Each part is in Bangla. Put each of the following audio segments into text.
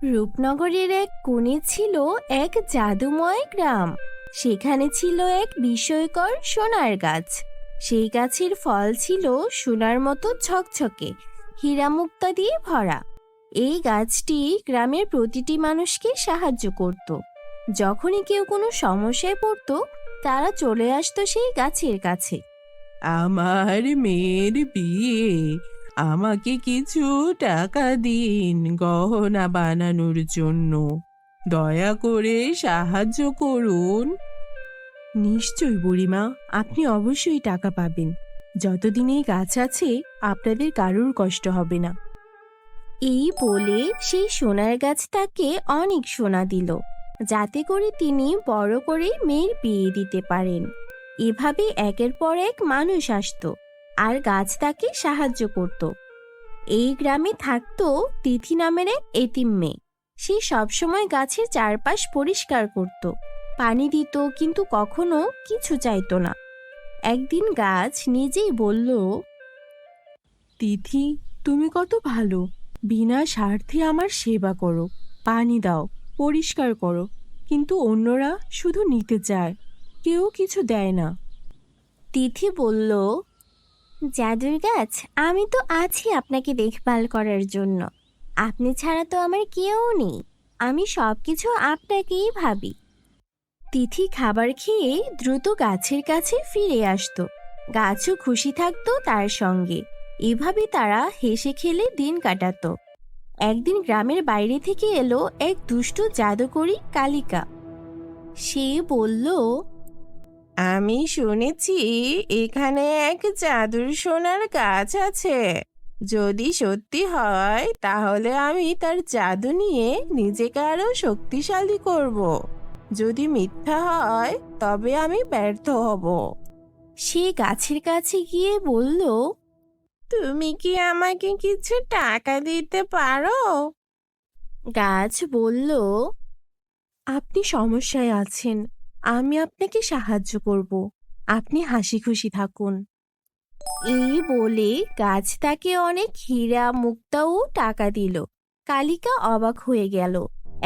রূপনগরের এক কোণে ছিল এক জাদুময় গ্রাম। সেখানে ছিল এক বিস্ময়কর সোনার গাছ। সেই গাছের ফল ছিল সোনার মতো ঝকঝকে, হীরা মুক্তা দিয়ে ভরা। এই গাছটি গ্রামের প্রতিটি মানুষকে সাহায্য করত। যখনই কেউ কোনো সমস্যায় পড়তো, তারা চলে আসতো সেই গাছের কাছে। আমার মেয়ের বিয়ে, আমাকে কিছু টাকা দিন গহনা বানানোর জন্য। দয়া করে সাহায্য করুন। নিশ্চয় বুড়িমা, আপনি অবশ্যই টাকা পাবেন। যতদিন এই গাছ আছে, আপনাদের কারোর কষ্ট হবে না। এই বলে সেই সোনার গাছ তাকে অনেক সোনা দিল, যাতে করে তিনি বড় করে মেয়ের বিয়ে দিতে পারেন। এভাবে একের পর এক মানুষ আসতো আর গাছ তাকে সাহায্য করত। এই গ্রামে থাকতো তিথি নামের এক এতিম মেয়ে। সে সবসময় গাছের চারপাশ পরিষ্কার করত, পানি দিত, কিন্তু কখনো কিছু চাইতো না। একদিন গাছ নিজেই বলল, তিথি, তুমি কত ভালো। বিনা স্বার্থে আমার সেবা করো, পানি দাও, পরিষ্কার করো, কিন্তু অন্যরা শুধু নিতে চায়, কেউ কিছু দেয় না। তিথি বলল, জাদুর গাছ, আমি তো আছি আপনাকে দেখভাল করার জন্য। আপনি ছাড়া তো আমার কেউ নেই। আমি সবকিছু আপনাকেই ভাবি। তিথি খাবার খেয়ে দ্রুত গাছের কাছে ফিরে আসতো। গাছও খুশি থাকতো তার সঙ্গে। এভাবে তারা হেসে খেলে দিন কাটাতো। একদিন গ্রামের বাইরে থেকে এলো এক দুষ্টু জাদুকরী কালিকা। সে বলল, আমি শুনেছি এখানে এক জাদুর সোনার গাছ আছে। যদি সত্যি হয় তাহলে আমি তার জাদু নিয়ে নিজেকে আরো শক্তিশালী করব। যদি মিথ্যা হয় তবে আমি ব্যর্থ হব। সে গাছের কাছে গিয়ে বলল, তুমি কি আমাকে কিছু টাকা দিতে পারো? গাছ বলল, আপনি সমস্যায় আছেন, আমি আপনাকে সাহায্য করব। আপনি হাসি খুশি থাকুন। এই বলে গাছ তাকে অনেক হীরা মুক্তা ও টাকা দিল। কালিকা অবাক হয়ে গেল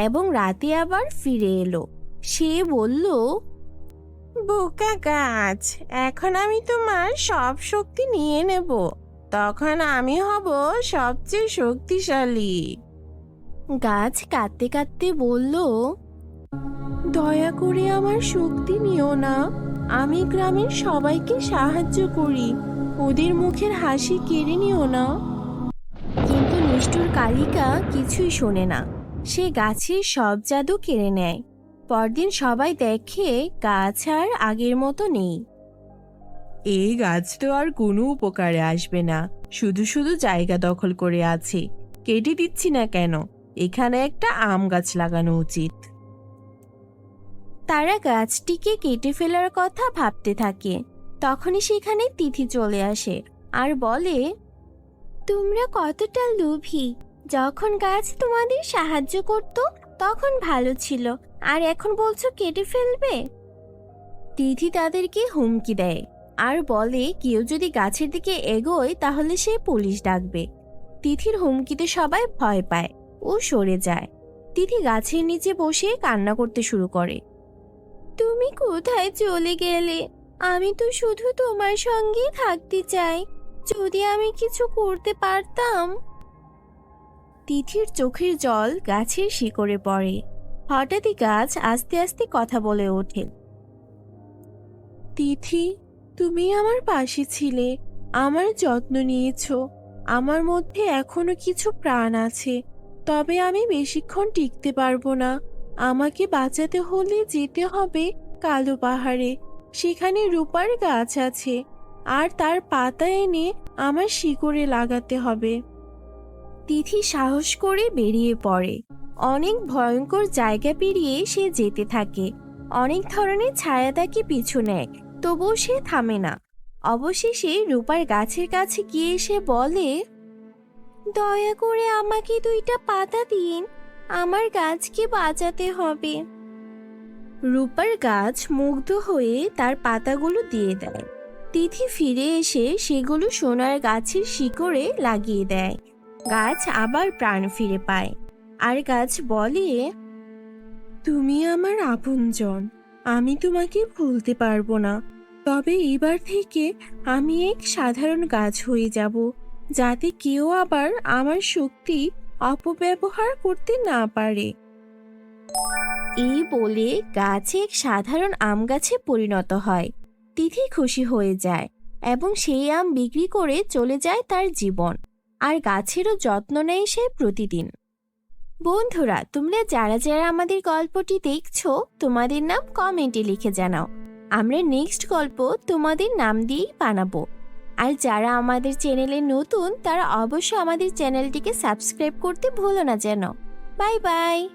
এবং রাতে আবার ফিরে এলো। সে বলল, বোকা গাছ, এখন আমি তোমার সব শক্তি নিয়ে নেব। তখন আমি হব সবচেয়ে শক্তিশালী। গাছ কাঁদতে কাঁদতে বলল, দয়া করে আমার শক্তি নিও না। আমি গ্রামের সবাইকে সাহায্য করি, ওদের মুখের হাসি কেড়ে নিও না। কিন্তু নিষ্ঠুর কালিকা কিছুই শোনে না। সে গাছের সব জাদু কেড়ে নেয়। পরদিন সবাই দেখে গাছ আর আগের মতো নেই। এই গাছ তো আর কোনো উপকারে আসবে না, শুধু শুধু জায়গা দখল করে আছে। কেটে দিচ্ছি না কেন? এখানে একটা আম গাছ লাগানো উচিত। তারা গাছটিকে কেটে ফেলার কথা ভাবতে থাকে। তখনই সেখানে তিথি চলে আসে আর বলে, তোমরা কতটা লোভী। যখন গাছ তোমাদের সাহায্য করত তখন ভালো ছিল, আর এখন বলছো কেটে ফেলবে। তিথি তাদেরকে হুমকি দেয় আর বলে, কেউ যদি গাছের দিকে এগোয় তাহলে সে পুলিশ ডাকবে। তিথির হুমকিতে সবাই ভয় পায় ও সরে যায়। তিথি গাছের নিচে বসে কান্না করতে শুরু করে। তুমি কোথায় চলে গেলে? আমি তো শুধু তোমার সঙ্গেই থাকতে চাই। যদি আমি কিছু করতে পারতাম। তিথির চোখের জল গাছের শিকড়ে পড়ে। হঠাৎই গাছ আস্তে আস্তে কথা বলে ওঠে। তিথি, তুমি আমার পাশে ছিলে, আমার যত্ন নিয়েছো। আমার মধ্যে এখনো কিছু প্রাণ আছে, তবে আমি বেশিক্ষণ টিকতে পারবো না। আমাকে বাঁচাতে হলে যেতে হবে কালো পাহাড়ে। সেখানে রূপার গাছ আছে, আর তার পাতা এনে আমার শিকড়ে লাগাতে হবে। তিথি সাহস করে বেরিয়ে পড়ে। অনেক ভয়ঙ্কর জায়গা পেরিয়ে সে যেতে থাকে। অনেক ধরনের ছায়া তাকে পিছু নেয়, তবুও সে থামে না। অবশেষে রূপার গাছের কাছে গিয়ে সে বলে, দয়া করে আমাকে 2টা পাতা দিন, আমার গাছকে বাঁচাতে হবে। রূপার গাছ মুগ্ধ হয়ে তার পাতাগুলো দিয়ে দেয়। তিথি ফিরে এসে সেগুলো সোনার গাছের শিকড়ে লাগিয়ে দেয়। গাছ আবার প্রাণ ফিরে পায়। আর গাছ বলে, তুমি আমার আপনজন, আমি তোমাকে ভুলতে পারবো না। তবে এবার থেকে আমি এক সাধারণ গাছ হয়ে যাব, যাতে কেউ আবার আমার শক্তি অপব্যবহার করতে না পারে। এই বলে গাছ এক সাধারণ আম গাছে পরিণত হয়। তিথি খুশি হয়ে যায় এবং সেই আম বিক্রি করে চলে যায় তার জীবন। আর গাছেরও যত্ন নেয় সে প্রতিদিন। বন্ধুরা, তোমরা যারা যারা আমাদের গল্পটি দেখছো, তোমাদের নাম কমেন্টে লিখে জানাও। আমরা নেক্সট গল্প তোমাদের নাম দিয়েই বানাবো। আর যারা আমাদের চ্যানেলে নতুন, তারা অবশ্যই আমাদের চ্যানেলটিকে সাবস্ক্রাইব করতে ভুলো না যেন। Bye bye.